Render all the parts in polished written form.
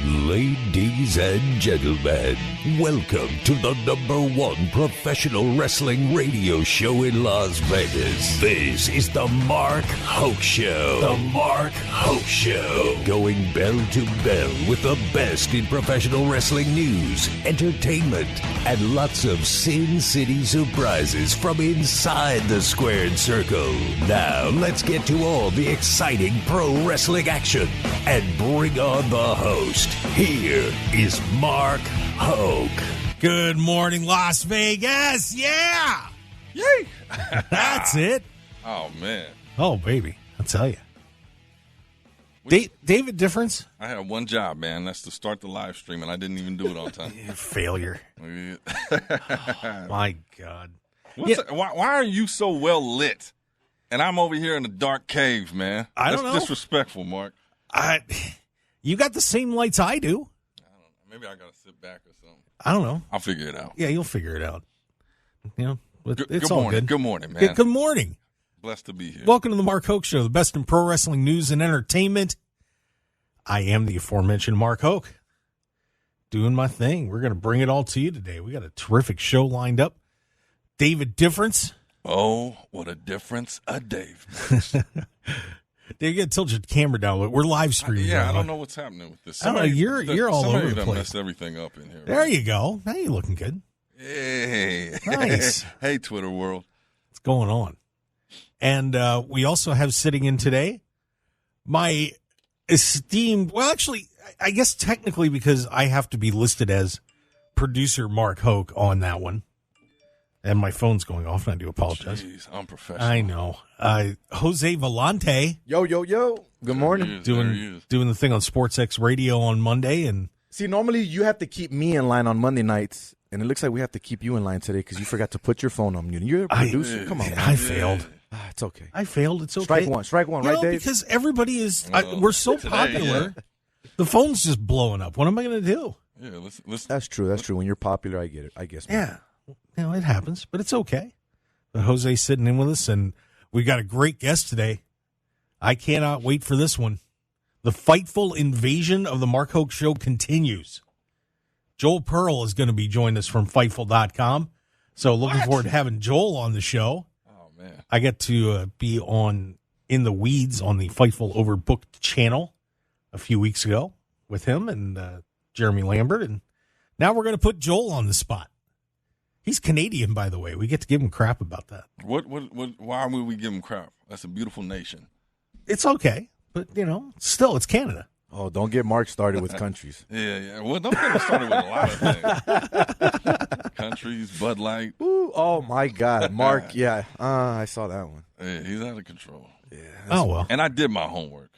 Ladies and gentlemen, welcome to the #1 professional wrestling radio show in Las Vegas. This is the Mark Hoke Show. The Mark Hoke Show. Going bell to bell with the best in professional wrestling news, entertainment, and lots of Sin City surprises from inside the squared circle. Now, let's get to all the exciting pro wrestling action and bring on the host. Here is Mark Hoke. Good morning, Las Vegas. Yeah. Yay. That's it. Oh, man. Oh, baby. I'll tell you. David Difference? I had one job, man. That's to start the live stream, and I didn't even do it on time. Failure. My God. Why are you so well lit? And I'm over here in the dark cave, man. I don't know. That's disrespectful, Mark. You got the same lights I do. I don't know. Maybe I got to sit back or something. I don't know. I'll figure it out. Yeah, you'll figure it out. You know, it's good all morning. good. Good morning, man. Good morning. Blessed to be here. Welcome to the Mark Hoke Show, the best in pro wrestling news and entertainment. I am the aforementioned Mark Hoke, doing my thing. We're going to bring it all to you today. We got a terrific show lined up. David Difference. Oh, what a difference a day makes. You got to tilt your camera down. We're live streaming. Yeah, I don't know what's happening with this. I don't know. You're all over the place. Messed everything up in here. There right? you go. Now you're looking good. Hey. Nice. Hey, Twitter world. What's going on? And we also have sitting in today my esteemed, well, actually, I guess technically because I have to be listed as producer Mark Hoke on that one. And my phone's going off, and I do apologize. Jeez, I'm professional. I know. Jose Volonte. Yo. Good morning. Doing the thing on SportsX Radio on Monday. And See, normally you have to keep me in line on Monday nights, and it looks like we have to keep you in line today because you forgot to put your phone on mute. You're a producer. Come on, man. I failed. It's okay. I failed. It's okay. Strike one, right, Dave? Because everybody is, we're so popular. Yeah. The phone's just blowing up. What am I going to do? Yeah, let's. That's true. When you're popular, I get it. I guess. Man. Yeah. You know, it happens, but it's okay. But Jose's sitting in with us, and we got a great guest today. I cannot wait for this one. The Fightful invasion of the Mark Hoke Show continues. Joel Pearl is going to be joining us from Fightful.com. So looking forward to having Joel on the show. Oh, man. I get to be on In the Weeds on the Fightful Overbooked channel a few weeks ago with him and Jeremy Lambert. And now we're going to put Joel on the spot. He's Canadian, by the way. We get to give him crap about that. Why would we give him crap? That's a beautiful nation. It's okay, but, you know, still, it's Canada. Oh, don't get Mark started with countries. Yeah. Well, don't get him started with a lot of things. Countries, Bud Light. Ooh, oh, my God. Mark, yeah. I saw that one. Yeah, he's out of control. Yeah. Oh, well. And I did my homework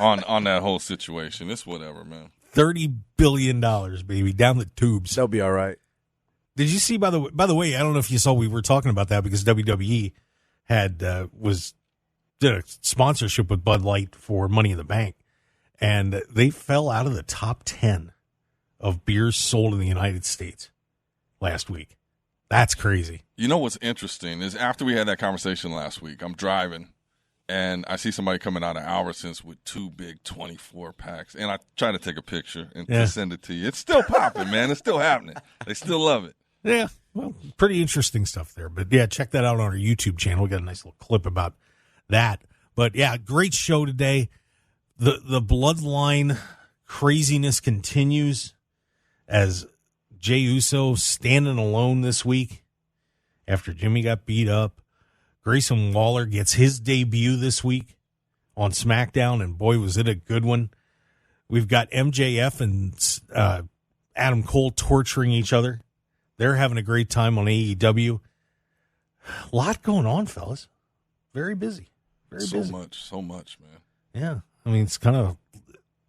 on that whole situation. It's whatever, man. $30 billion, baby, down the tubes. They'll be all right. Did you see, by the way, I don't know if you saw, we were talking about that because WWE had did a sponsorship with Bud Light for Money in the Bank, and they fell out of the top 10 of beers sold in the United States last week. That's crazy. You know what's interesting is after we had that conversation last week, I'm driving, and I see somebody coming out of Albertsons with two big 24 packs, and I try to take a picture and to send it to you. It's still popping, man. It's still happening. They still love it. Yeah, well, pretty interesting stuff there. But, yeah, check that out on our YouTube channel. We got a nice little clip about that. But, yeah, great show today. The Bloodline craziness continues as Jey Uso standing alone this week after Jimmy got beat up. Grayson Waller gets his debut this week on SmackDown, and, boy, was it a good one. We've got MJF and Adam Cole torturing each other. They're having a great time on AEW. A lot going on, fellas. Very busy. Very busy. So much, man. Yeah. I mean, it's kind of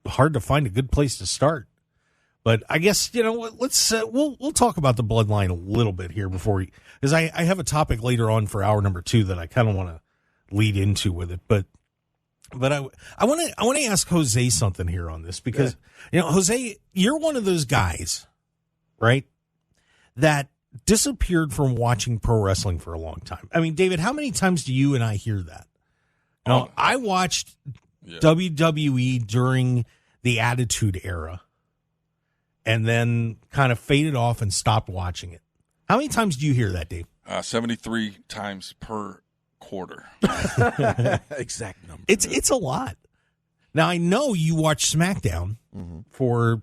hard to find a good place to start. But I guess, you know, let's we'll talk about the Bloodline a little bit here before we, because I have a topic later on for hour number 2 that I kind of want to lead into with it. But I want to ask Jose something here on this because, you know, Jose, you're one of those guys, right, that disappeared from watching pro wrestling for a long time. I mean, David, how many times do you and I hear that? I watched WWE during the Attitude Era and then kind of faded off and stopped watching it. How many times do you hear that, Dave? 73 times per quarter. Exact number. It's a lot. Now, I know you watch SmackDown for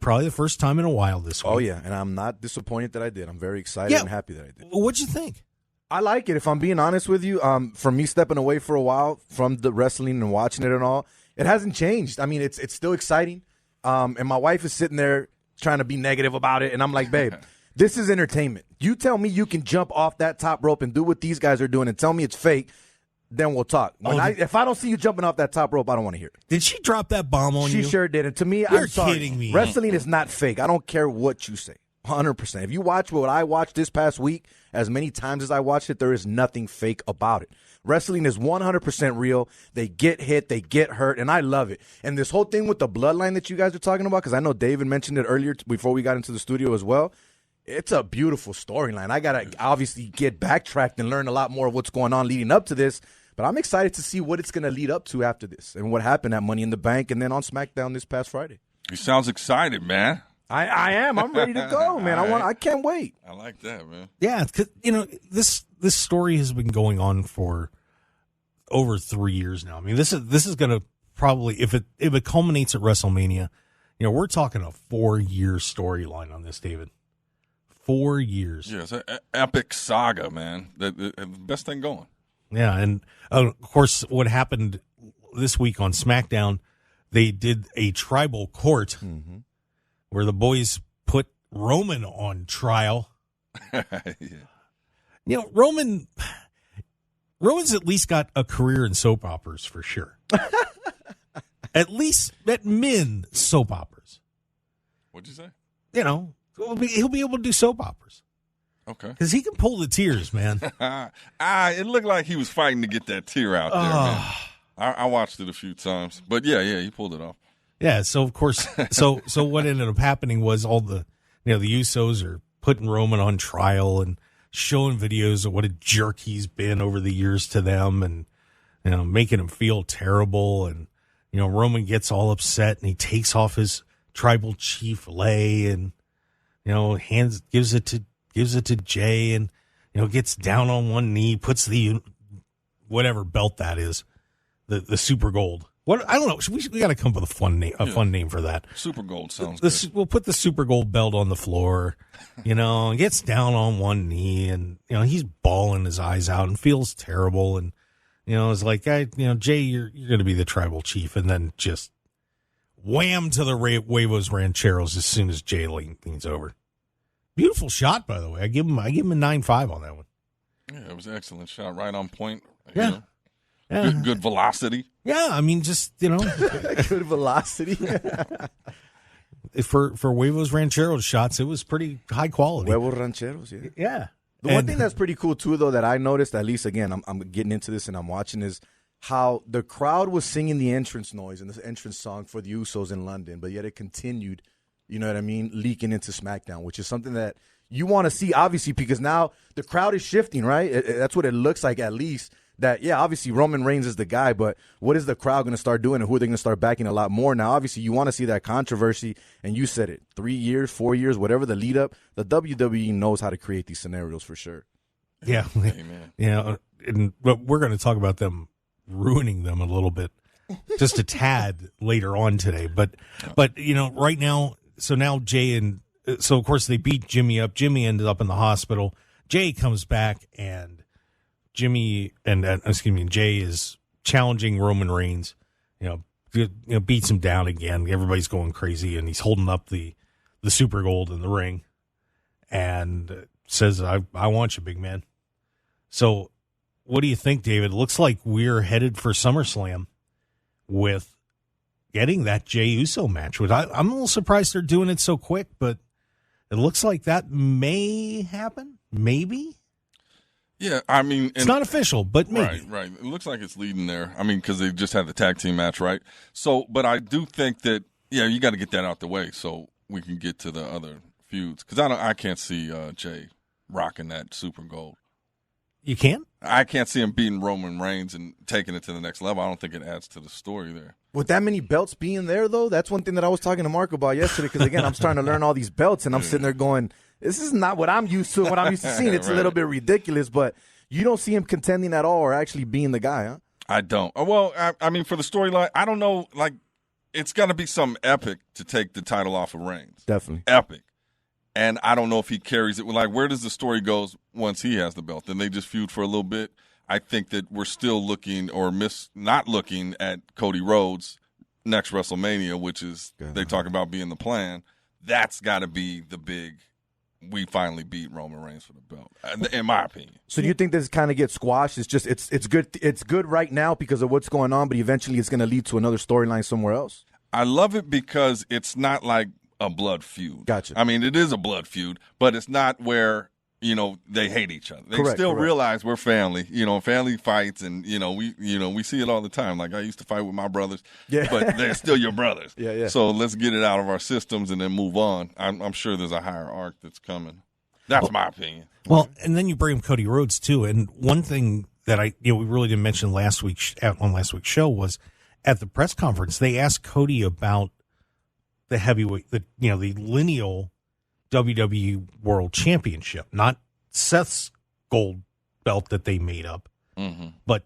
probably the first time in a while this week. Oh, yeah, and I'm not disappointed that I did. I'm very excited and happy that I did. What'd you think? I like it, if I'm being honest with you. For me stepping away for a while from the wrestling and watching it and all, it hasn't changed. I mean, it's still exciting. And my wife is sitting there trying to be negative about it, and I'm like, babe, this is entertainment. You tell me you can jump off that top rope and do what these guys are doing and tell me it's fake, then we'll talk. If I don't see you jumping off that top rope, I don't want to hear it. Did she drop that bomb on you? She sure did. And to me, You're I'm sorry. kidding me. Wrestling is not fake. I don't care what you say. 100%. If you watch what I watched this past week, as many times as I watched it, there is nothing fake about it. Wrestling is 100% real. They get hit, they get hurt, and I love it. And this whole thing with the bloodline that you guys are talking about, because I know David mentioned it earlier before we got into the studio as well, it's a beautiful storyline. I got to obviously get backtracked and learn a lot more of what's going on leading up to this, but I'm excited to see what it's going to lead up to after this and what happened at Money in the Bank and then on SmackDown this past Friday. He sounds excited, man. I am. I'm ready to go, man. I can't wait. I like that, man. Yeah, because this story has been going on for over 3 years now. I mean, this is going to probably, if it culminates at WrestleMania, we're talking a 4-year storyline on this, David. 4 years. Yeah, it's an epic saga, man. The best thing going. Yeah, and of course, what happened this week on SmackDown, they did a tribal court where the boys put Roman on trial. Yeah. Roman's at least got a career in soap operas for sure. At least at men soap operas. What'd you say? He'll be able to do soap operas. Okay. Because he can pull the tears, man. It looked like he was fighting to get that tear out there, man. I watched it a few times. But, yeah, he pulled it off. Yeah, so, of course, so what ended up happening was all the Usos are putting Roman on trial and showing videos of what a jerk he's been over the years to them and, making him feel terrible. And, Roman gets all upset and he takes off his tribal chief lei and, gives it to Jay and, gets down on one knee, puts the, whatever belt that is, the Super Gold. What, I don't know. We got to come up with a fun name for that. Super Gold sounds good. We'll put the Super Gold belt on the floor, and gets down on one knee and, he's bawling his eyes out and feels terrible. And, it's like, Jay, you're going to be the tribal chief. And then just wham to the Huevos Rancheros as soon as Jay leans over. Beautiful shot, by the way. I give him a 9.5 on that one. Yeah, it was an excellent shot. Right on point. Yeah. Good velocity. Yeah, I mean, just, Good velocity. For Huevos Rancheros shots, it was pretty high quality. Huevos Rancheros, yeah. Yeah. The one thing that's pretty cool, too, though, that I noticed, at least, again, I'm getting into this and I'm watching, is how the crowd was singing the entrance noise and the entrance song for the Usos in London, but yet it continued, leaking into SmackDown, which is something that you want to see, obviously, because now the crowd is shifting, right? That's what it looks like, at least. That, yeah, obviously Roman Reigns is the guy, but what is the crowd going to start doing and who are they going to start backing a lot more? Now, obviously, you want to see that controversy, and you said it, 3 years, 4 years, whatever the lead up, the WWE knows how to create these scenarios for sure. Yeah. Amen. Yeah, but we're going to talk about them ruining them a little bit, just a tad later on today. But right now, so now of course they beat Jimmy up. Jimmy ended up in the hospital. Jay comes back and Jay is challenging Roman Reigns, beats him down again. Everybody's going crazy, and he's holding up the Super Gold in the ring and says, I want you, big man. So what do you think, David? It looks like we're headed for SummerSlam with getting that Jey Uso match. Which I'm a little surprised they're doing it so quick, but it looks like that may happen. Maybe. Yeah, I mean, it's not official, but maybe. Right. It looks like it's leading there. I mean, because they just had the tag team match, right? So, but I do think that, you got to get that out the way so we can get to the other feuds. Because I can't see Jay rocking that Super Gold. You can? I can't see him beating Roman Reigns and taking it to the next level. I don't think it adds to the story there. With that many belts being there, though, that's one thing that I was talking to Mark about yesterday. Because again, I'm starting to learn all these belts, and I'm sitting there going, "This is not what I'm used to. What I'm used to seeing. It's Right. a little bit ridiculous." But you don't see him contending at all, or actually being the guy, huh? I don't. Well, I mean, for the storyline, I don't know. Like, it's got to be something epic to take the title off of Reigns. Definitely Epic. And I don't know if he carries it. Like, where does the story go once he has the belt? Then they just feud for a little bit. I think that we're still looking or not looking at Cody Rhodes next WrestleMania, which is they talk about being the plan. That's got to be the big. We finally beat Roman Reigns for the belt, in my opinion. So do you think this kind of gets squashed? It's just it's good. It's good right now because of what's going on, but eventually it's going to lead to another storyline somewhere else. I love it because it's not like a blood feud. Gotcha. I mean, it is a blood feud, but it's not where they hate each other. They Correct. realize we're family. Family fights, and we see it all the time. Like, I used to fight with my brothers, but they're still your brothers. Yeah. So let's get it out of our systems and then move on. I'm sure there's a higher arc that's coming. That's my opinion. Well, and then you bring Cody Rhodes too. And one thing that we really didn't mention on last week's show was at the press conference they asked Cody about the heavyweight, the lineal WWE World Championship, not Seth's gold belt that they made up, but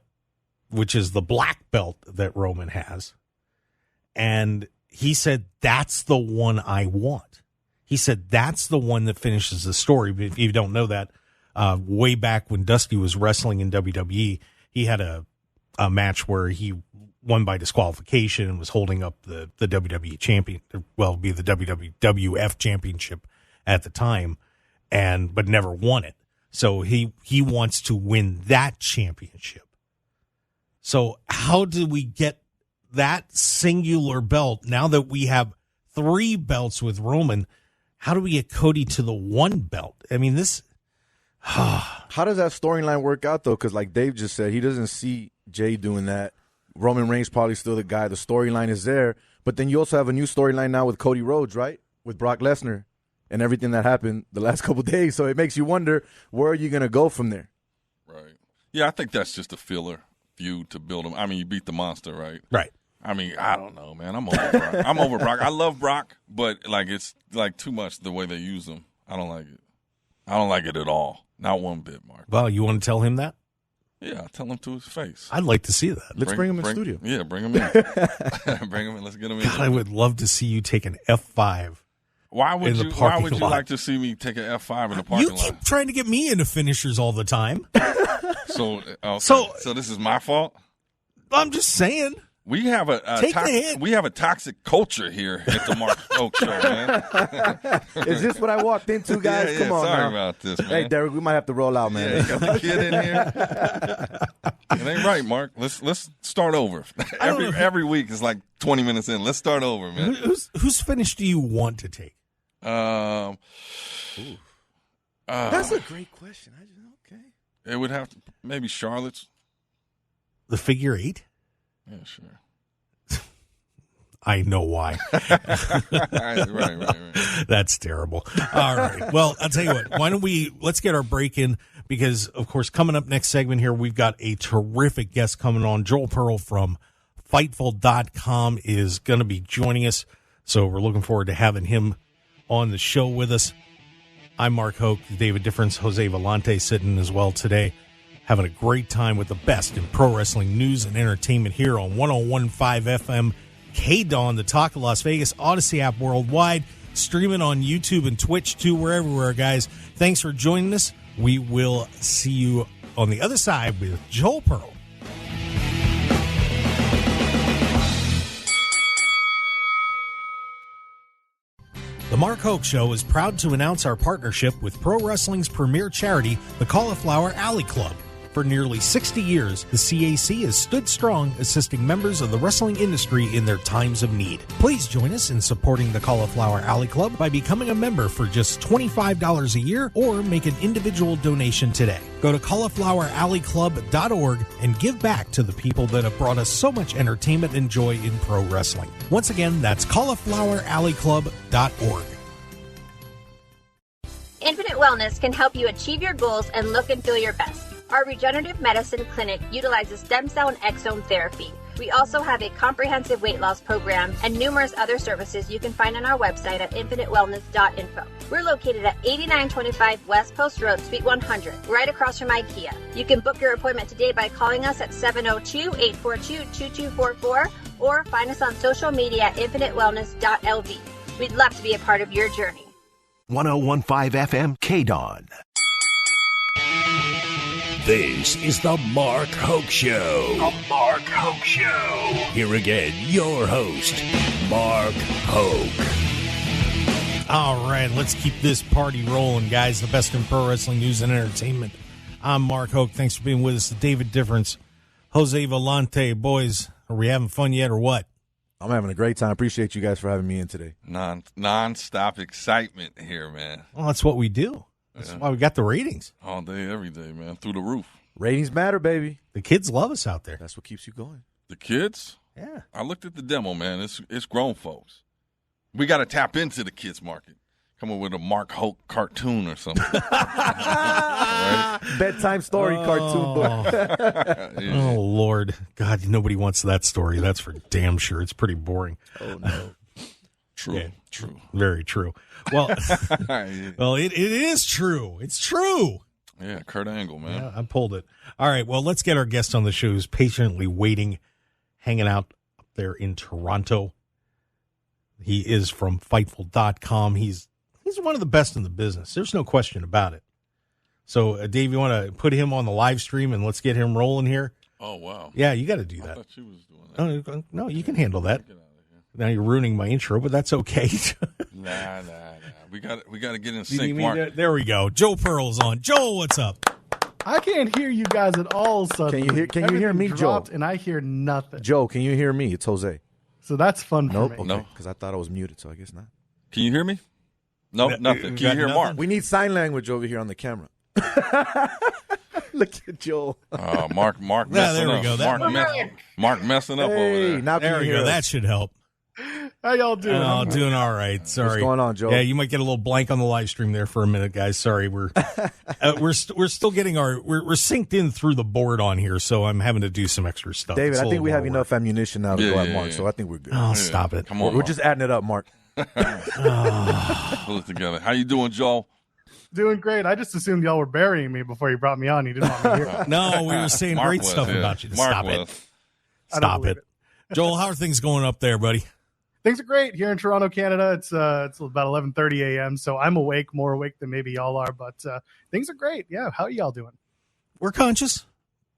which is the black belt that Roman has. And he said, "That's the one I want." He said, "That's the one that finishes the story." But if you don't know that, way back when Dusty was wrestling in WWE, he had a match where he won by disqualification and was holding up the WWE champion, well, be the WWF championship at the time, but never won it. So he wants to win that championship. So how do we get that singular belt now that we have 3 belts with Roman? How do we get Cody to the 1 belt? I mean, this. How does that storyline work out, though? Because like Dave just said, he doesn't see Jay doing that. Roman Reigns probably still the guy. The storyline is there. But then you also have a new storyline now with Cody Rhodes, right? With Brock Lesnar and everything that happened the last couple of days. So it makes you wonder, where are you going to go from there? Right. Yeah, I think that's just a filler feud to build him. I mean, you beat the monster, right? Right. I mean, I don't know, man. I'm over Brock. I'm over Brock. I love Brock, but it's like too much the way they use him. I don't like it. I don't like it at all. Not one bit, Mark. Well, you want to tell him that? Yeah, tell him to his face. I'd like to see that. Let's bring him in studio. Yeah, bring him in. Bring him in. Let's get him in. God, I would love to see you take an F5. Why would you lot. like to see me take an F5 in the parking lot? You keep trying to get me into finishers all the time. So this is my fault? I'm just saying. We have a toxic culture here at the Mark Hoke Show, man. Is this what I walked into, guys? Come on, sorry now. about this, man. Hey, Derek, we might have to roll out, man. Yeah, you got the kid in here. It ain't right, Mark. Let's start over. Every week is like 20 minutes in. Let's start over, man. Whose finish do you want to take? That's a great question. Okay. It would have to maybe Charlotte's. The figure 8? Yeah, sure. I know why. Right. That's terrible. All right. Well, I'll tell you what. Why don't let's get our break in, because, of course, coming up next segment here, we've got a terrific guest coming on. Joel Pearl from Fightful.com is going to be joining us, so we're looking forward to having him on the show with us. I'm Mark Hoke, David Difference, Jose Volonte sitting as well today, having a great time with the best in pro wrestling news and entertainment here on 101.5 FM KDAWN, the Talk of Las Vegas, Odyssey app worldwide, streaming on YouTube and Twitch too. We're everywhere, guys. Thanks for joining us. We will see you on the other side with Joel Pearl. The Mark Hoke Show is proud to announce our partnership with pro wrestling's premier charity, the Cauliflower Alley Club. For nearly 60 years, the CAC has stood strong, assisting members of the wrestling industry in their times of need. Please join us in supporting the Cauliflower Alley Club by becoming a member for just $25 a year, or make an individual donation today. Go to caulifloweralleyclub.org and give back to the people that have brought us so much entertainment and joy in pro wrestling. Once again, that's caulifloweralleyclub.org. Infinite Wellness can help you achieve your goals and look and feel your best. Our regenerative medicine clinic utilizes stem cell and exome therapy. We also have a comprehensive weight loss program and numerous other services you can find on our website at infinitewellness.info. We're located at 8925 West Post Road, Suite 100, right across from IKEA. You can book your appointment today by calling us at 702-842-2244 or find us on social media at infinitewellness.lv. We'd love to be a part of your journey. 1015 FM KDAWN. This is the Mark Hoke Show. The Mark Hoke Show. Here again, your host, Mark Hoke. All right, let's keep this party rolling, guys. The best in pro wrestling news and entertainment. I'm Mark Hoke. Thanks for being with us. The David Difference, Jose Volonte. Boys, are we having fun yet or what? I'm having a great time. Appreciate you guys for having me in today. Non-stop excitement here, man. Well, that's what we do. That's why we got the ratings. All day, every day, man. Through the roof. Ratings matter, baby. The kids love us out there. That's what keeps you going. The kids? Yeah. I looked at the demo, man. It's grown folks. We got to tap into the kids market. Come up with a Mark Hoke cartoon or something. Right? Bedtime story cartoon book. Oh, Lord. God, nobody wants that story. That's for damn sure. It's pretty boring. Oh, no. True. Yeah. True. Very true. Well, well, it is true. It's true. Yeah, Kurt Angle, man. Yeah, I pulled it. All right, well, let's get our guest on the show who's patiently waiting, hanging out up there in Toronto. He is from Fightful.com. He's one of the best in the business. There's no question about it. So, Dave, you want to put him on the live stream and let's get him rolling here? Oh, wow. Yeah, you got to do that. I thought you was doing that. No, you can handle that. Get out of here. Now you're ruining my intro, but that's okay. Nah. We got to get in sync, Mark. There we go. Joe Pearl's on. Joe, what's up? I can't hear you guys at all suddenly. Can you hear me, Joe? And I hear nothing. Joe, can you hear me? It's Jose. So that's fun for Nope. me. Okay. No. Because I thought I was muted, so I guess not. Can you hear me? No, nothing. Can you hear Mark? We need sign language over here on the camera. Look at Joe. Mark messing there we up. go. Mark messing up over there. Now There we go. That should help. How y'all doing? Oh, doing all right. Sorry. What's going on, Joe? Yeah, you might get a little blank on the live stream there for a minute, guys. Sorry, we're still getting we're synced in through the board on here, so I'm having to do some extra stuff. David, It's a I think little we have more enough ammunition now to go at Mark, yeah. so I think we're good. Oh, stop it. Come on, We're just adding it up, Mark. pull it together. How you doing, Joel? Doing great. I just assumed y'all were burying me before you brought me on. You didn't want me here. No, we were saying Mark great was, stuff yeah. about you. Mark Stop was. it. I don't Stop believe it. Joel, how are things going up there, buddy? Things are great here in Toronto, Canada. It's about 11:30 a.m., so I'm awake, more awake than maybe y'all are, but things are great. Yeah, how are y'all doing? We're conscious.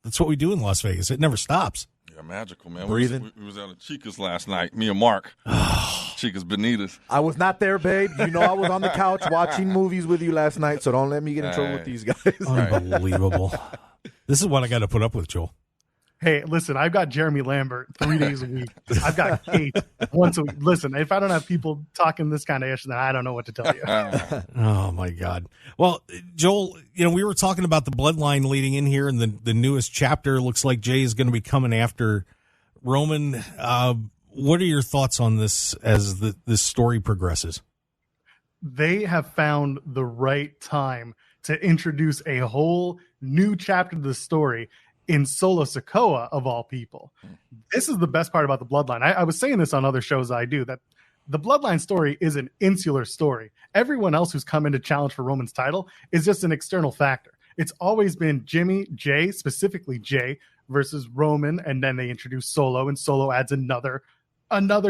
That's what we do in Las Vegas. It never stops. Yeah, magical, man. Breathing. We was out at Chica's last night, me and Mark. Chica's Benitez. I was not there, babe. You know I was on the couch watching movies with you last night, so don't let me get in trouble with these guys. Unbelievable. This is what I got to put up with, Joel. Hey, listen, I've got Jeremy Lambert 3 days a week. I've got Kate once a week. Listen, if I don't have people talking this kind of ish, then I don't know what to tell you. Oh, my God. Well, Joel, we were talking about the Bloodline leading in here, and the newest chapter looks like Jay is going to be coming after Roman. What are your thoughts on this as this story progresses? They have found the right time to introduce a whole new chapter to the story in Solo Sikoa, of all people. This is the best part about the Bloodline. I was saying this on other shows I do, that the Bloodline story is an insular story. Everyone else who's come in to challenge for Roman's title is just an external factor. It's always been Jay, specifically Jay, versus Roman, and then they introduce Solo, and Solo adds another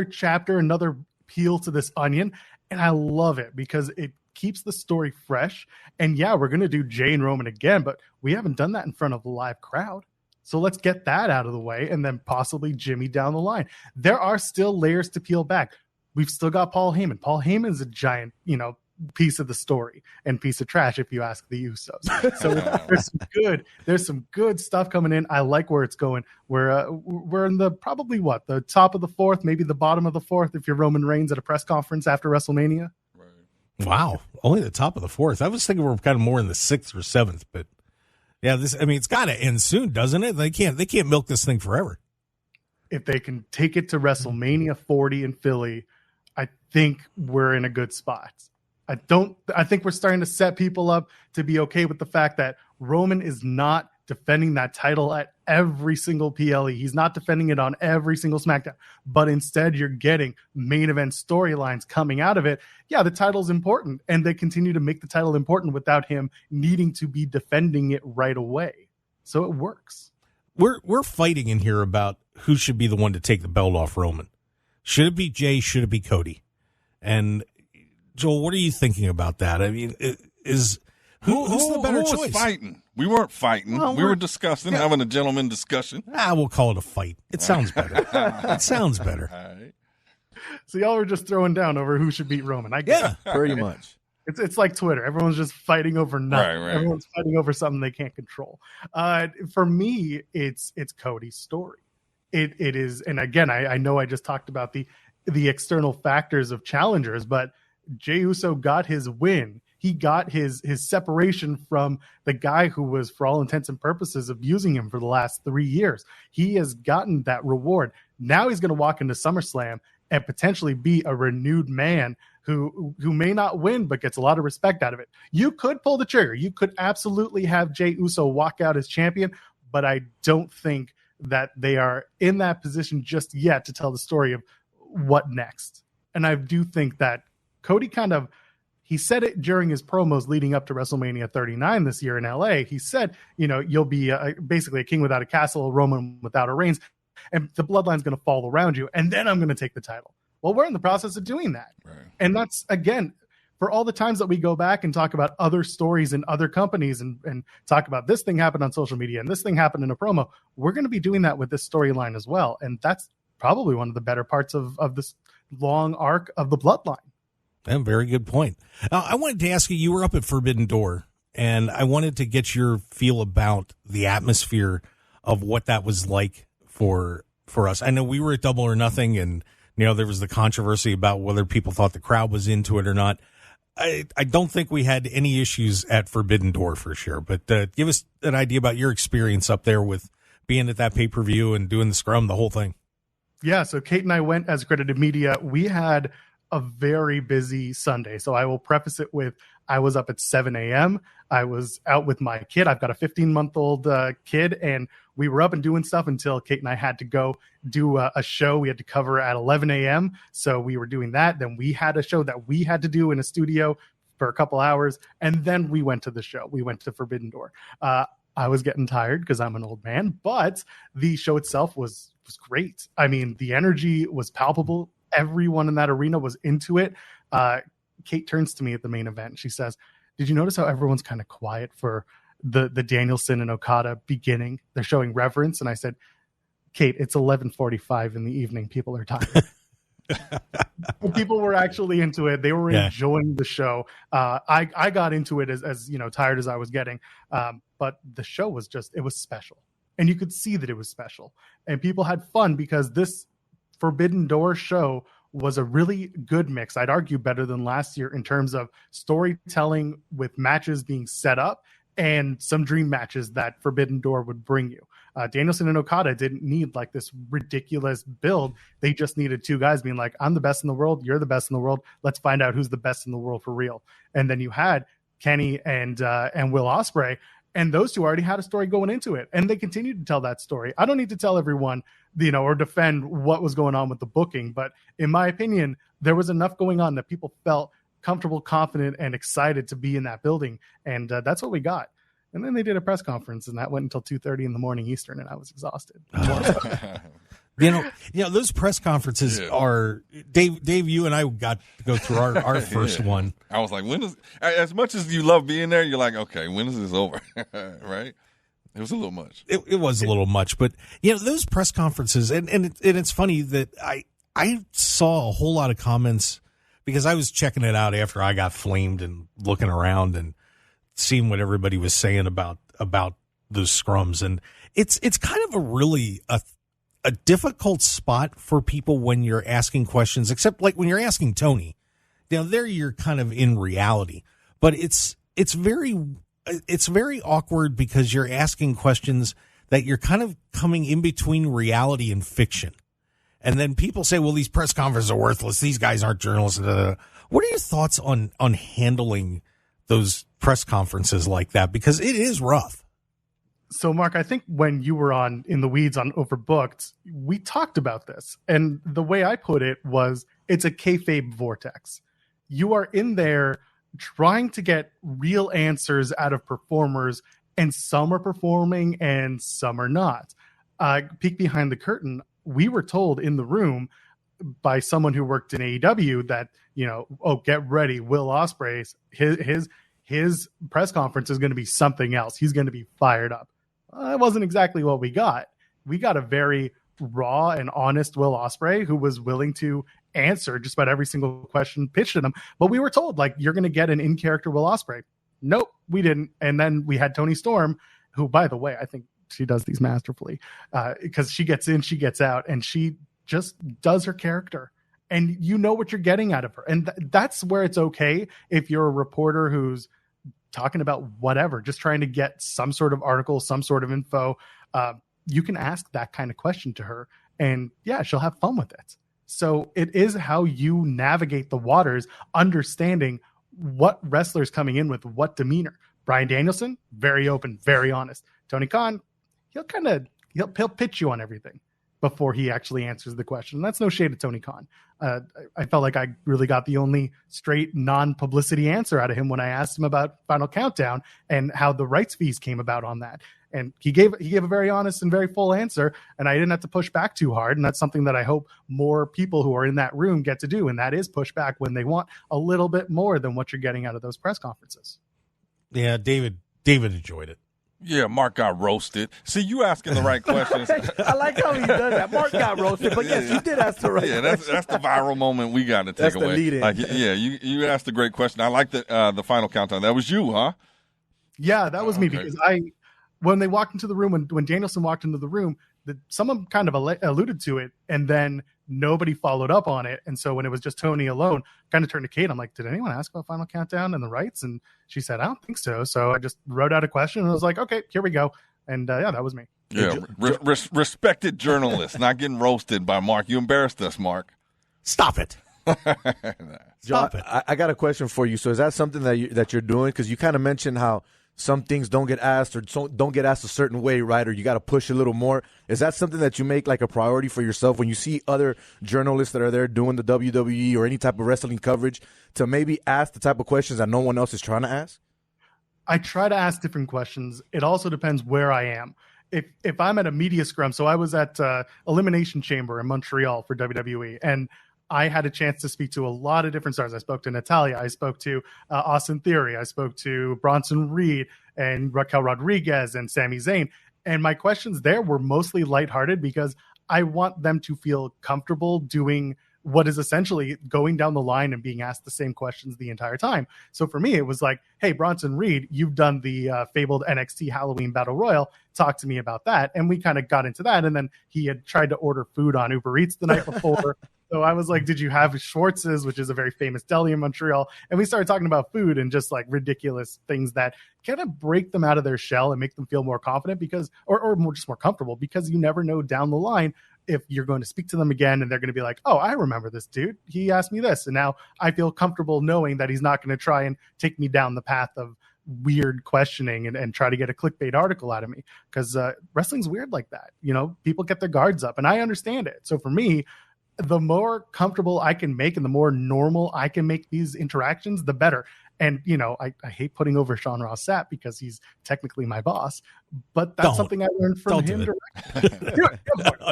chapter, another peel to this onion, and I love it because it keeps the story fresh. And yeah, we're going to do Jay and Roman again, but we haven't done that in front of a live crowd. So let's get that out of the way, and then possibly Jimmy down the line. There are still layers to peel back. We've still got Paul Heyman. Paul Heyman is a giant, piece of the story and piece of trash, if you ask the Usos. So there's some good stuff coming in. I like where it's going. We're in the probably the top of the fourth, maybe the bottom of the fourth if you're Roman Reigns at a press conference after WrestleMania. Wow, only the top of the fourth. I was thinking we're kind of more in the sixth or seventh, but yeah, it's got to end soon, doesn't it? They can't milk this thing forever. If they can take it to WrestleMania 40 in Philly, I think we're in a good spot. I think we're starting to set people up to be okay with the fact that Roman is not defending that title at every single PLE. He's not defending it on every single SmackDown, but instead you're getting main event storylines coming out of it. Yeah, the title's important, and they continue to make the title important without him needing to be defending it right away. So it works. We're fighting in here about who should be the one to take the belt off Roman. Should it be Jay? Should it be Cody? And Joel, what are you thinking about that? I mean, who's the better choice? Was fighting? We weren't fighting. Well, we were discussing, having a gentleman discussion. We'll call it a fight. It sounds better. It sounds better. All right. So y'all were just throwing down over who should beat Roman. I guess. Yeah, pretty much. It's like Twitter. Everyone's just fighting over nothing. Right. Everyone's fighting over something they can't control. For me, it's Cody's story. It is, and again, I know I just talked about the external factors of challengers, but Jey Uso got his win. He got his separation from the guy who was, for all intents and purposes, abusing him for the last 3 years. He has gotten that reward. Now he's going to walk into SummerSlam and potentially be a renewed man who may not win, but gets a lot of respect out of it. You could pull the trigger. You could absolutely have Jey Uso walk out as champion, but I don't think that they are in that position just yet to tell the story of what next. And I do think that Cody he said it during his promos leading up to WrestleMania 39 this year in LA. He said, you'll be basically a king without a castle, a Roman without a reigns, and the bloodline's going to fall around you, and then I'm going to take the title. Well, we're in the process of doing that. Right. And that's, again, for all the times that we go back and talk about other stories in other companies and talk about this thing happened on social media and this thing happened in a promo, we're going to be doing that with this storyline as well. And that's probably one of the better parts of this long arc of the bloodline. Very good point. I wanted to ask you were up at Forbidden Door, and I wanted to get your feel about the atmosphere of what that was like for us. I know we were at Double or Nothing, and there was the controversy about whether people thought the crowd was into it or not. I don't think we had any issues at Forbidden Door for sure, but give us an idea about your experience up there with being at that pay-per-view and doing the scrum, the whole thing. Yeah, so Kate and I went as accredited media. We had a very busy Sunday. So I will preface it with, I was up at 7 a.m. I was out with my kid. I've got a 15-month-old kid, and we were up and doing stuff until Kate and I had to go do a show we had to cover at 11 a.m. So we were doing that. Then we had a show that we had to do in a studio for a couple hours. And then we went to the show. We went to Forbidden Door. I was getting tired because I'm an old man, but the show itself was great. I mean, the energy was palpable. Everyone in that arena was into it. Kate turns to me at the main event. She says, "Did you notice how everyone's kind of quiet for the Danielson and Okada beginning? They're showing reverence." And I said, "Kate, it's 11:45 in the evening. People are tired." People were actually into it. They were enjoying the show. I got into it as tired as I was getting. But the show was it was special. And you could see that it was special. And people had fun because this Forbidden Door show was a really good mix. I'd argue better than last year in terms of storytelling with matches being set up and some dream matches that Forbidden Door would bring you. Danielson and Okada didn't need like this ridiculous build. They just needed two guys being like, I'm the best in the world. You're the best in the world. Let's find out who's the best in the world for real. And then you had Kenny and Will Ospreay, and those two already had a story going into it. And they continued to tell that story. I don't need to tell everyone, or defend what was going on with the booking. But in my opinion, there was enough going on that people felt comfortable, confident, and excited to be in that building. And that's what we got. And then they did a press conference, and that went until 2:30 in the morning Eastern, and I was exhausted. Those press conferences are Dave. You and I got to go through our first one. I was like, when is? As much as you love being there, you're like, okay, when is this over? Right? It was a little much. It was a little much, but those press conferences, and it's funny that I saw a whole lot of comments because I was checking it out after I got flamed and looking around and seeing what everybody was saying about those scrums, and it's kind of a really a difficult spot for people when you're asking questions, except like when you're asking Tony. There you're kind of in reality, but it's very awkward because you're asking questions that you're kind of coming in between reality and fiction. And then people say, well, these press conferences are worthless. These guys aren't journalists. What are your thoughts on handling those press conferences like that? Because it is rough. So, Mark, I think when you were on In the Weeds on Overbooked, we talked about this. And the way I put it was, it's a kayfabe vortex. You are in there trying to get real answers out of performers, and some are performing and some are not. Peek behind the curtain, we were told in the room by someone who worked in AEW that, get ready, Will Ospreay, his press conference is going to be something else. He's going to be fired up. That wasn't exactly what we got. We got a very raw and honest Will Ospreay who was willing to answer just about every single question pitched at him. But we were told, you're going to get an in-character Will Ospreay. Nope, we didn't. And then we had Toni Storm, who, by the way, I think she does these masterfully, because she gets in, she gets out, and she just does her character. And you know what you're getting out of her. And that's where it's okay if you're a reporter who's talking about whatever, just trying to get some sort of article, some sort of info. You can ask that kind of question to her, and yeah, she'll have fun with it. So it is how you navigate the waters, understanding what wrestlers coming in with what demeanor. Bryan Danielson, very open, very honest. Tony Khan, he'll pitch you on everything before he actually answers the question. And that's no shade of Tony Khan. I felt like I really got the only straight non-publicity answer out of him when I asked him about Final Countdown and how the rights fees came about on that. And he gave a very honest and very full answer, and I didn't have to push back too hard. And that's something that I hope more people who are in that room get to do, and that is push back when they want a little bit more than what you're getting out of those press conferences. Yeah, David enjoyed it. Yeah, Mark got roasted. See, you asking the right questions. I like how he does that. Mark got roasted, but yes, you did ask the right question. That's the viral moment we got to take away. That's the lead-in. You asked a great question. I like the Final Countdown. That was you, huh? Yeah, that was me, because when they walked into the room, when Danielson walked into the room, someone kind of alluded to it, and then nobody followed up on it. And so when it was just Tony alone, kind of turned to Kate. I'm like, did anyone ask about Final Countdown and the rights? And she said, I don't think so. So I just wrote out a question, and I was like, okay, here we go. And that was me. Yeah, respected journalist, not getting roasted by Mark. You embarrassed us, Mark. Stop it. Stop it. I got a question for you. So is that something that you're doing? Because you kind of mentioned how some things don't get asked, or don't get asked a certain way, right? Or you got to push a little more. Is that something that you make like a priority for yourself when you see other journalists that are there doing the WWE or any type of wrestling coverage, to maybe ask the type of questions that no one else is trying to ask? I try to ask different questions. It also depends where I am. If I'm at a media scrum, so I was at Elimination Chamber in Montreal for WWE, and I had a chance to speak to a lot of different stars. I spoke to Natalya. I spoke to Austin Theory. I spoke to Bronson Reed and Raquel Rodriguez and Sami Zayn. And my questions there were mostly lighthearted, because I want them to feel comfortable doing what is essentially going down the line and being asked the same questions the entire time. So for me, it was like, hey, Bronson Reed, you've done the fabled NXT Halloween Battle Royal. Talk to me about that. And we kind of got into that. And then he had tried to order food on Uber Eats the night before. So I was like, did you have Schwartz's, which is a very famous deli in Montreal? And we started talking about food and just like ridiculous things that kind of break them out of their shell and make them feel more confident, because, or more, just more comfortable, because you never know down the line if you're going to speak to them again and they're going to be like, oh, I remember this dude. He asked me this. And now I feel comfortable knowing that he's not going to try and take me down the path of weird questioning and try to get a clickbait article out of me, because wrestling's weird like that. People get their guards up, and I understand it. So for me, the more comfortable I can make and the more normal I can make these interactions, the better. And, I hate putting over Sean Ross Sapp because he's technically my boss, but that's something I learned from him directly.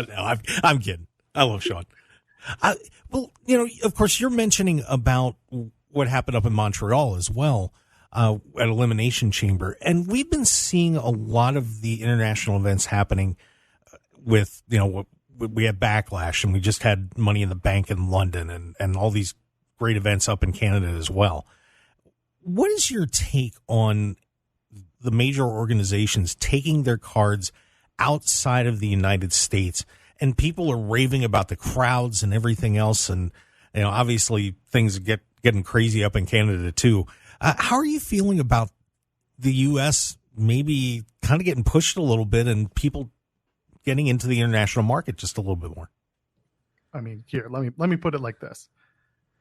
No, I'm kidding. I love Sean. Well, of course, you're mentioning about what happened up in Montreal as well, at Elimination Chamber. And we've been seeing a lot of the international events happening with, we had Backlash, and we just had Money in the Bank in London, and all these great events up in Canada as well. What is your take on the major organizations taking their cards outside of the United States, and people are raving about the crowds and everything else, and obviously things getting crazy up in Canada too. How are you feeling about the U.S. maybe kind of getting pushed a little bit, and people getting into the international market just a little bit more? I mean, here, let me put it like this.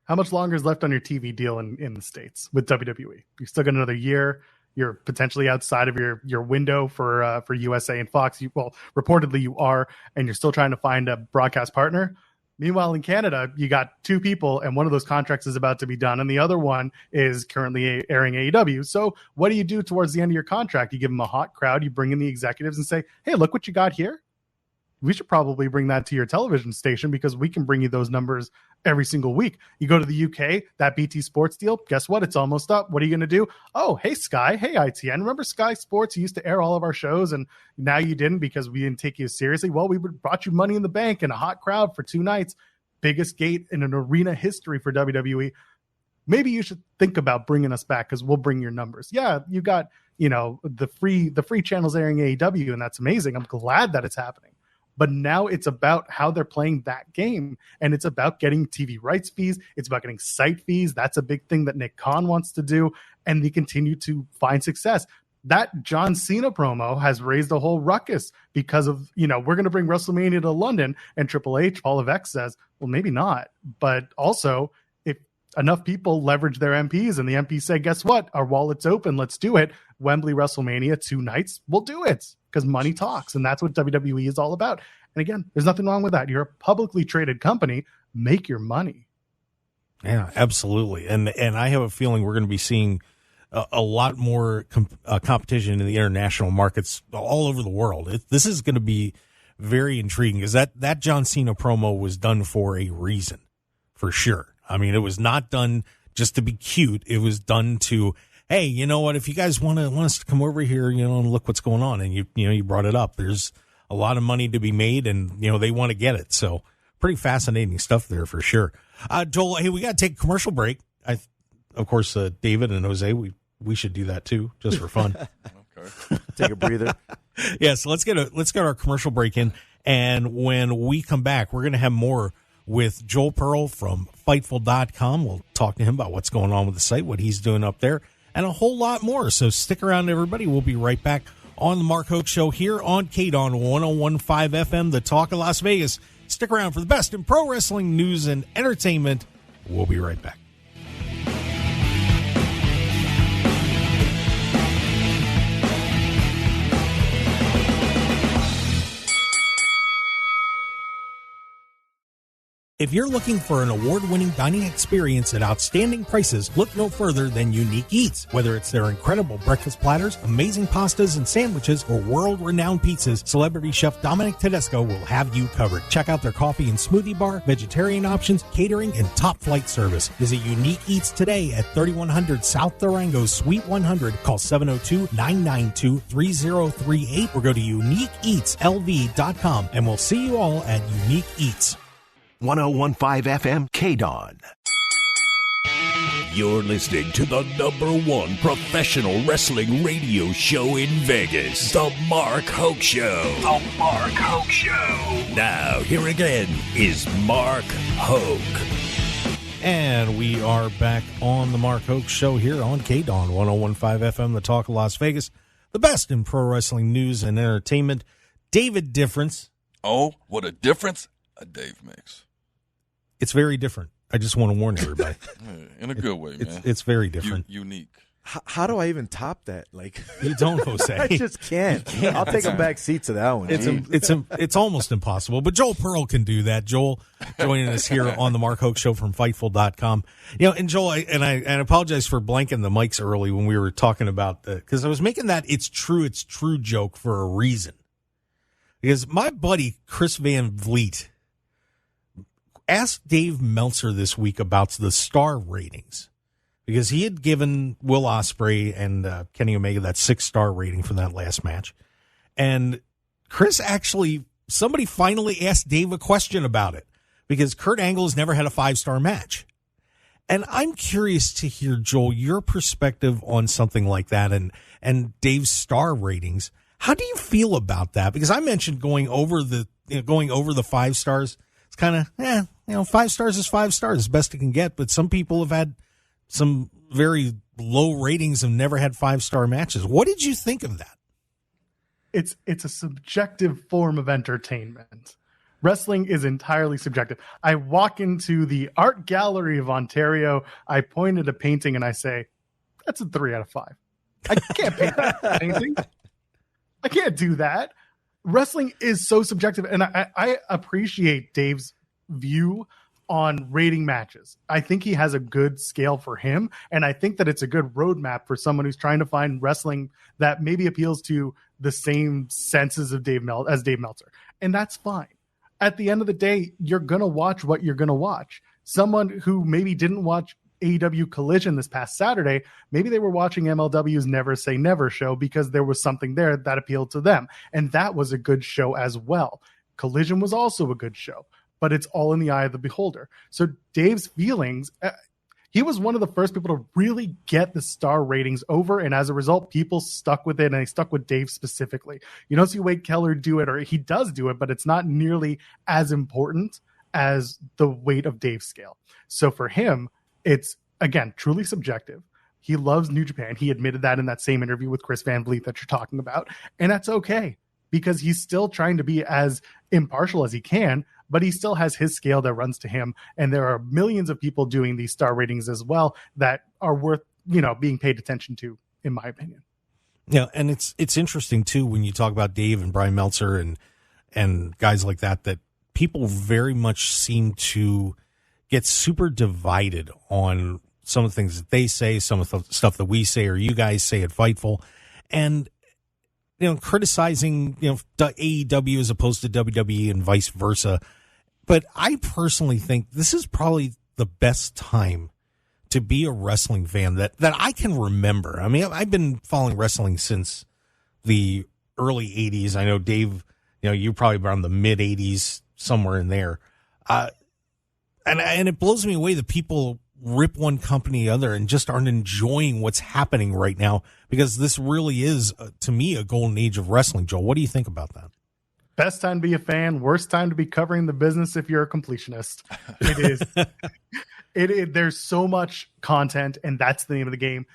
How much longer is left on your TV deal in the States with WWE? You still got another year. You're potentially outside of your window for USA and Fox. Reportedly you are, and you're still trying to find a broadcast partner. Meanwhile, in Canada, you got two people, and one of those contracts is about to be done, and the other one is currently airing AEW. So what do you do towards the end of your contract? You give them a hot crowd, you bring in the executives and say, hey, look what you got here. We should probably bring that to your television station because we can bring you those numbers every single week. You go to the UK, that BT Sports deal, guess what? It's almost up. What are you going to do? Oh, hey, Sky. Hey, ITN. Remember Sky Sports? You used to air all of our shows, and now you didn't because we didn't take you seriously. Well, we brought you Money in the Bank and a hot crowd for 2 nights. Biggest gate in an arena history for WWE. Maybe you should think about bringing us back because we'll bring your numbers. Yeah, you got, the free channels airing AEW, and that's amazing. I'm glad that it's happening. But now it's about how they're playing that game. And it's about getting TV rights fees. It's about getting site fees. That's a big thing that Nick Khan wants to do. And they continue to find success. That John Cena promo has raised a whole ruckus because of, we're going to bring WrestleMania to London. And Triple H, Paul Levesque says, well, maybe not. But also, if enough people leverage their MPs and the MPs say, guess what? Our wallet's open. Let's do it. Wembley WrestleMania 2 nights. We'll do it. Because money talks, and that's what WWE is all about. And again, there's nothing wrong with that. You're a publicly traded company. Make your money. Yeah, absolutely. And I have a feeling we're going to be seeing a lot more competition in the international markets all over the world. This is going to be very intriguing because that John Cena promo was done for a reason, for sure. I mean, it was not done just to be cute. It was done to, hey, you know what? If you guys want us to come over here, and look what's going on, and you brought it up. There's a lot of money to be made, and they want to get it. So pretty fascinating stuff there for sure. Joel, hey, we got to take a commercial break. Of course, David and Jose, we should do that too, just for fun. Okay, take a breather. Yeah, so let's get our commercial break in, and when we come back, we're going to have more with Joel Pearl from Fightful.com. We'll talk to him about what's going on with the site, what he's doing up there, and a whole lot more. So stick around, everybody. We'll be right back on the Mark Hoke Show here on KDAWN 101.5 FM, the Talk of Las Vegas. Stick around for the best in pro wrestling news and entertainment. We'll be right back. If you're looking for an award-winning dining experience at outstanding prices, look no further than Unique Eats. Whether it's their incredible breakfast platters, amazing pastas and sandwiches, or world-renowned pizzas, celebrity chef Dominic Tedesco will have you covered. Check out their coffee and smoothie bar, vegetarian options, catering, and top-flight service. Visit Unique Eats today at 3100 South Durango, Suite 100. Call 702-992-3038 or go to uniqueeatslv.com, and we'll see you all at Unique Eats. 101.5 FM KDAWN. You're listening to the #1 professional wrestling radio show in Vegas, The Mark Hoke Show. The Mark Hoke Show. Now, here again is Mark Hoke. And we are back on the Mark Hoke Show here on KDAWN 101.5 FM, the Talk of Las Vegas, the best in pro wrestling news and entertainment. David Difference. Oh, what a difference a Dave makes. It's very different. I just want to warn everybody. In a good way, man. It's very different. Unique. How do I even top that? Like, you don't, Jose. I just can't. I'll take a back seat to that one. It's almost impossible. But Joel Pearl can do that. Joel joining us here on the Mark Hoke Show from Fightful.com. And Joel, I apologize for blanking the mics early when we were talking about because I was making that it's true joke for a reason. Because my buddy Chris Van Vliet asked Dave Meltzer this week about the star ratings because he had given Will Ospreay and Kenny Omega that 6-star rating for that last match. And Chris somebody finally asked Dave a question about it because Kurt Angle has never had a 5-star match. And I'm curious to hear, Joel, your perspective on something like that and Dave's star ratings. How do you feel about that? Because I mentioned going over the 5 stars. It's kind of, 5 stars is 5 stars, best it can get. But some people have had some very low ratings and never had 5-star matches. What did you think of that? It's a subjective form of entertainment. Wrestling is entirely subjective. I walk into the Art Gallery of Ontario. I point at a painting and I say, that's a 3 out of 5. I can't pay that for anything. I can't do that. Wrestling is so subjective, and I appreciate Dave's view on rating matches. I think he has a good scale for him, and I think that it's a good roadmap for someone who's trying to find wrestling that maybe appeals to the same senses of Dave Meltzer, and that's fine. At the end of the day, you're going to watch what you're going to watch. Someone who maybe didn't watch AEW Collision this past Saturday, maybe they were watching MLW's Never Say Never show because there was something there that appealed to them. And that was a good show as well. Collision was also a good show, but it's all in the eye of the beholder. So Dave's feelings, he was one of the first people to really get the star ratings over. And as a result, people stuck with it, and they stuck with Dave specifically. You don't see Wade Keller do it, or he does do it, but it's not nearly as important as the weight of Dave's scale. So for him, it's, again, truly subjective. He loves New Japan. He admitted that in that same interview with Chris Van Vliet that you're talking about. And that's okay, because he's still trying to be as impartial as he can, but he still has his scale that runs to him. And there are millions of people doing these star ratings as well that are worth, being paid attention to, in my opinion. Yeah, and it's interesting, too, when you talk about Dave and Brian Meltzer and guys like that people very much seem to get super divided on some of the things that they say, some of the stuff that we say or you guys say at Fightful, and criticizing the AEW as opposed to WWE and vice versa. But I personally think this is probably the best time to be a wrestling fan that I can remember. I mean, I've been following wrestling since the early 80s. I know Dave, you're probably around the mid 80s, somewhere in there. And it blows me away that people rip one company the other and just aren't enjoying what's happening right now, because this really is, to me, a golden age of wrestling. Joel, what do you think about that? Best time to be a fan, worst time to be covering the business if you're a completionist. It is. There's so much content, and that's the name of the game.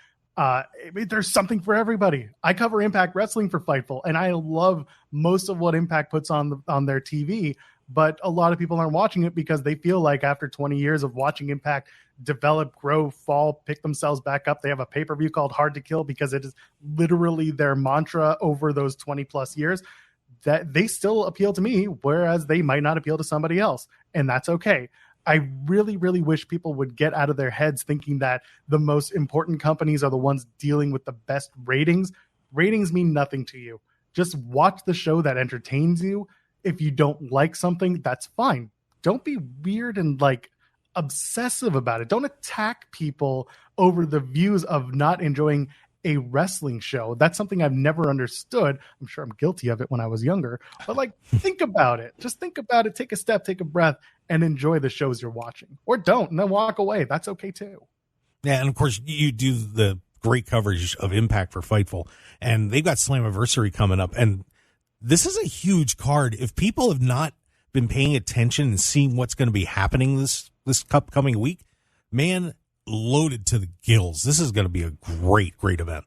There's something for everybody. I cover Impact Wrestling for Fightful, and I love most of what Impact puts on their TV. But a lot of people aren't watching it because they feel like after 20 years of watching Impact develop, grow, fall, pick themselves back up, they have a pay-per-view called Hard to Kill because it is literally their mantra over those 20 plus years, that they still appeal to me, whereas they might not appeal to somebody else. And that's okay. I really, really wish people would get out of their heads thinking that the most important companies are the ones dealing with the best ratings. Ratings mean nothing to you. Just watch the show that entertains you. If you don't like something, that's fine. Don't be weird and obsessive about it. Don't attack people over the views of not enjoying a wrestling show. That's something I've never understood. I'm sure I'm guilty of it when I was younger, but think about it. Just think about it. Take a step, take a breath, and enjoy the shows you're watching, or don't, and then walk away. That's okay too. Yeah. And of course you do the great coverage of Impact for Fightful, and they've got Slammiversary coming up, and this is a huge card. If people have not been paying attention and seeing what's going to be happening this upcoming week, man, loaded to the gills. This is going to be a great, great event.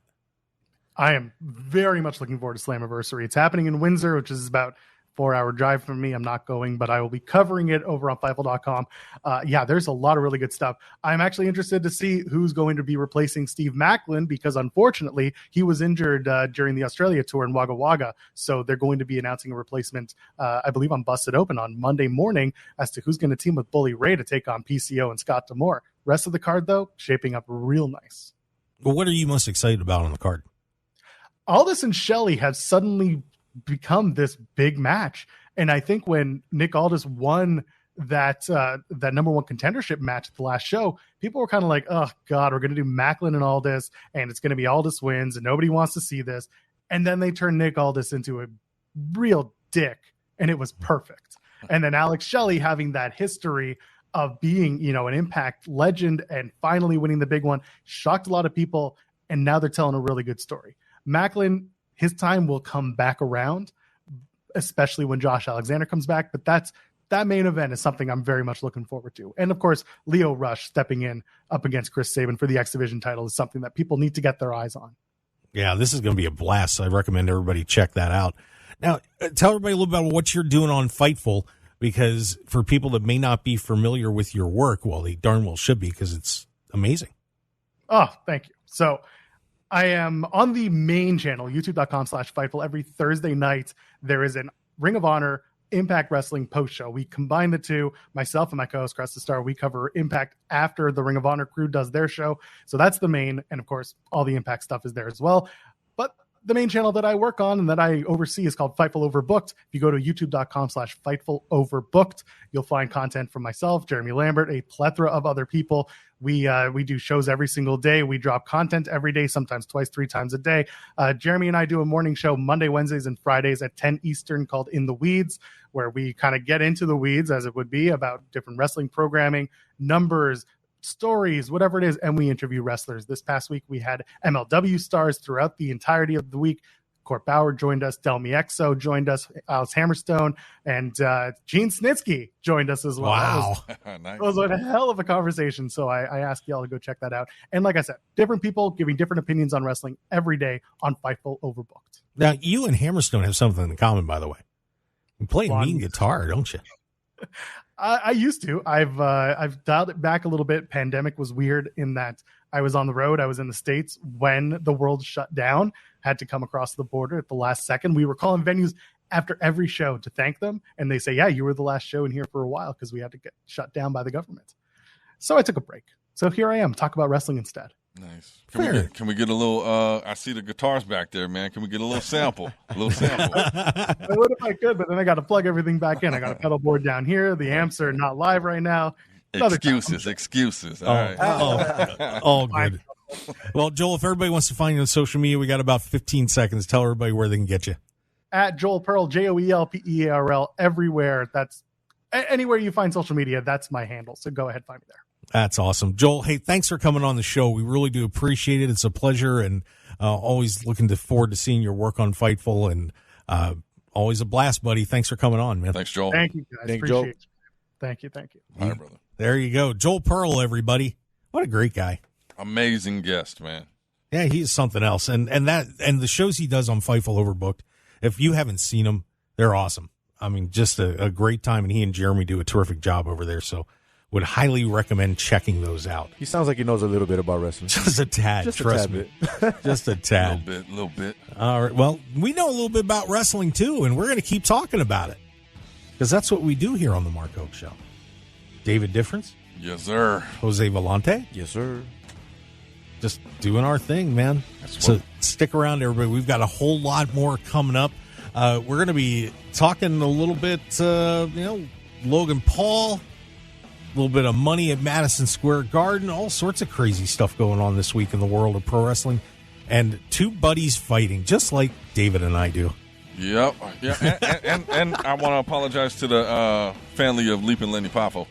I am very much looking forward to Slammiversary. It's happening in Windsor, which is about 4-hour drive from me. I'm not going, but I will be covering it over on Fightful.com. There's a lot of really good stuff. I'm actually interested to see who's going to be replacing Steve Macklin, because unfortunately he was injured during the Australia tour in Wagga Wagga. So they're going to be announcing a replacement, I believe, on Busted Open on Monday morning as to who's going to team with Bully Ray to take on PCO and Scott D'Amore. Rest of the card, though, shaping up real nice. Well, what are you most excited about on the card? Aldis and Shelley have suddenly become this big match, and I think when Nick Aldis won that number one contendership match at the last show, people were kind of like, oh god, we're going to do Macklin and Aldis, and it's going to be Aldis wins, and nobody wants to see this. And then they turned Nick Aldis into a real dick, and it was perfect. And then Alex Shelley having that history of being, an Impact legend and finally winning the big one shocked a lot of people, and now they're telling a really good story. Macklin, his time will come back around, especially when Josh Alexander comes back. But that main event is something I'm very much looking forward to. And of course, Lio Rush stepping in up against Chris Sabin for the X Division title is something that people need to get their eyes on. Yeah, this is going to be a blast. So I recommend everybody check that out. Now, tell everybody a little bit about what you're doing on Fightful, because for people that may not be familiar with your work, well, they darn well should be, because it's amazing. Oh, thank you. So I am on the main channel, youtube.com/Fightful. Every Thursday night, there is an Ring of Honor Impact Wrestling post show. We combine the two. Myself and my co-host Crest the Star, we cover Impact after the Ring of Honor crew does their show. So that's the main, and of course, all the Impact stuff is there as well. But the main channel that I work on and that I oversee is called Fightful Overbooked. If you go to youtube.com/Fightful Overbooked, you'll find content from myself, Jeremy Lambert, a plethora of other people. We do shows every single day. We drop content every day, sometimes twice, 3 times a day. Jeremy and I do a morning show Monday, Wednesdays, and Fridays at 10 Eastern called In the Weeds, where we kind of get into the weeds, as it would be, about different wrestling programming, numbers, stories, whatever it is, and we interview wrestlers. This past week, we had MLW stars throughout the entirety of the week. Court Bauer joined us, Del Miexo joined us, Alex Hammerstone, and Gene Snitsky joined us as well. Wow. Nice. It was a hell of a conversation, so I asked y'all to go check that out. And like I said, different people giving different opinions on wrestling every day on Fightful Overbooked. Now, you and Hammerstone have something in common, by the way. You play mean guitar, don't you? I used to. I've dialed it back a little bit. Pandemic was weird in that I was on the road. I was in the States when the world shut down. Had to come across the border at the last second. We were calling venues after every show to thank them, and they say, "Yeah, you were the last show in here for a while because we had to get shut down by the government." So I took a break. So here I am, talk about wrestling instead. Nice. Can we get a little? I see the guitars back there, man. Can we get a little sample? I would if I could, but then I got to plug everything back in. I got a pedal board down here. The amps are not live right now. Excuses. All right. All good. Well, Joel, if everybody wants to find you on social media, we got about 15 seconds. Tell everybody where they can get you. At Joel Pearl, JoelPearl, everywhere. That's anywhere you find social media. That's my handle. So go ahead, find me there. That's awesome. Joel, hey, thanks for coming on the show. We really do appreciate it. It's a pleasure, and always looking forward to seeing your work on Fightful, and always a blast, buddy. Thanks for coming on, man. Thanks, Joel. Thank you, guys. Appreciate you. Thank you. All right, brother. There you go. Joel Pearl, everybody. What a great guy. Amazing guest, man. Yeah, he's something else. And the shows he does on Fightful Overbooked, if you haven't seen them, they're awesome. I mean, just a great time, and he and Jeremy do a terrific job over there. So would highly recommend checking those out. He sounds like he knows a little bit about wrestling. Just a tad, trust me. Just a tad. A little bit. All right. Well, we know a little bit about wrestling, too, and we're going to keep talking about it because that's what we do here on the Mark Hoke Show. David Difference? Yes, sir. Jose Volonte? Yes, sir. Just doing our thing, man. So stick around, everybody. We've got a whole lot more coming up. We're going to be talking a little bit, Logan Paul, a little bit of money at Madison Square Garden, all sorts of crazy stuff going on this week in the world of pro wrestling, and 2 buddies fighting, just like David and I do. Yep. Yeah, and I want to apologize to the family of Leaping Lenny Poffo.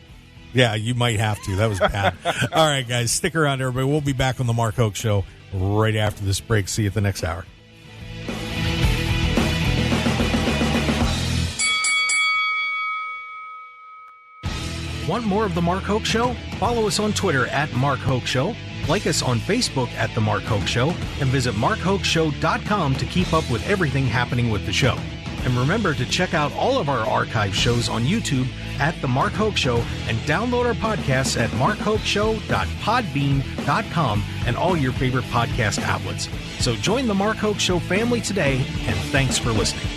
Yeah, you might have to. That was bad. All right, guys, stick around, everybody. We'll be back on the Mark Hoke Show right after this break. See you at the next hour. Want more of The Mark Hoke Show? Follow us on Twitter at Mark Hoke Show, like us on Facebook at The Mark Hoke Show, and visit markhokeshow.com to keep up with everything happening with the show. And remember to check out all of our archive shows on YouTube at The Mark Hoke Show, and download our podcasts at markhokeshow.podbean.com and all your favorite podcast outlets. So join The Mark Hoke Show family today, and thanks for listening.